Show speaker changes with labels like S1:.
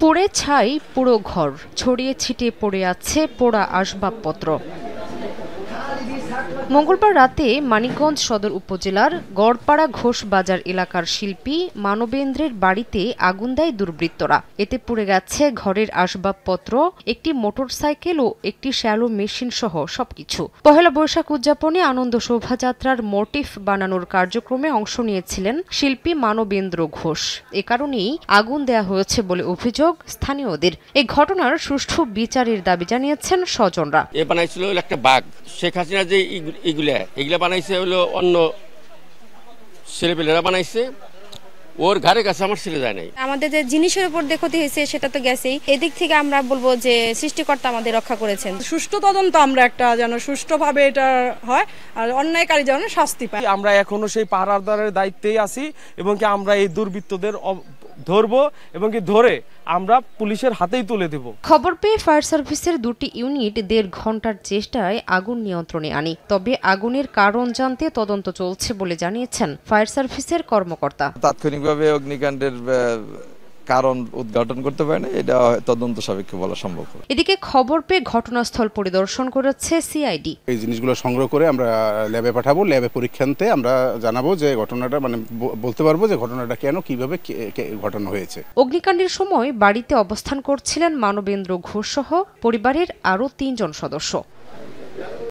S1: পুড়ে ছাই পুরো ঘর, ছড়িয়ে ছিটিয়ে পড়ে আছে পোড়া আসবাবপত্র। মঙ্গলবার রাতে মানিকগঞ্জ সদর উপজেলার গড়পাড়া ঘোষ বাজার এলাকার শিল্পী মানবেন্দ্রের বাড়িতে আগুন দেয় দুর্বৃত্তরা। এতে পুড়ে গেছে ঘরের আসবাবপত্র, একটি মোটরসাইকেল ও একটি শ্যালো মেশিন সহ সবকিছু। পহেলা বৈশাখ উদযাপনে আনন্দ শোভাযাত্রার মোটিফ বানানোর কার্যক্রমে অংশ নিয়েছিলেন শিল্পী মানবেন্দ্র ঘোষ। এ কারণেই আগুন দেয়া হয়েছে বলে অভিযোগ স্থানীয়দের। এই ঘটনার সুষ্ঠু বিচারের দাবি জানিয়েছেন স্বজনরা।
S2: এ বানাইছিল একটা বাঘ, শেখ হাসিনা যে এগুলা বানাইছে হলো অন্য ছেলেপেলেরা বানাইছে, ওর ঘরে কাছে আমার ছেলে যায় নাই।
S3: আমাদের যে জিনিসের উপর ক্ষতি হয়েছে সেটা তো গেছেই, এদিক থেকে আমরা বলবো যে সৃষ্টিকর্তা আমাদের রক্ষা করেছেন।
S4: সুষ্ঠু তদন্ত আমরা একটা যেন সুষ্ঠুভাবে এটা হয় আর অন্যায়কারী যেন শাস্তি পায়।
S5: আমরা এখনো সেই পাহারাদারের দায়িত্বেই আছি এবং কি আমরা এই দুর্বৃত্তদের ধরবো এবং কি ধরে আমরা পুলিশের হাতেই তুলে দেব।
S1: খবর পেয়ে ফায়ার সার্ভিসের দুটি ইউনিট 1.5 ঘন্টার চেষ্টায় আগুন নিয়ন্ত্রণে আনে। তবে আগুনের কারণ জানতে তদন্ত চলছে বলে জানিয়েছেন ফায়ার সার্ভিসের কর্মকর্তা।
S6: তাৎক্ষণিকভাবে অগ্নিকাণ্ডের কারণ উদ্ঘাটন করতে পারে না, এটা তদন্ত সাপেক্ষে বলা সম্ভব।
S1: এদিকে খবর পেয়ে ঘটনাস্থল পরিদর্শন করেছে সিআইডি।
S7: এই জিনিসগুলো সংগ্রহ করে আমরা ল্যাবে পাঠাবো, ল্যাবে পরীক্ষান্তে আমরা জানাবো যে ঘটনাটা বলতে পারবো যে ঘটনাটা কেন কিভাবে ঘটানো হয়েছে।
S1: অগ্নিকাণ্ডের সময় বাড়িতে অবস্থান করছিলেন মানবেন্দ্র ঘোষ সহ পরিবারের আরও 3 জন সদস্য।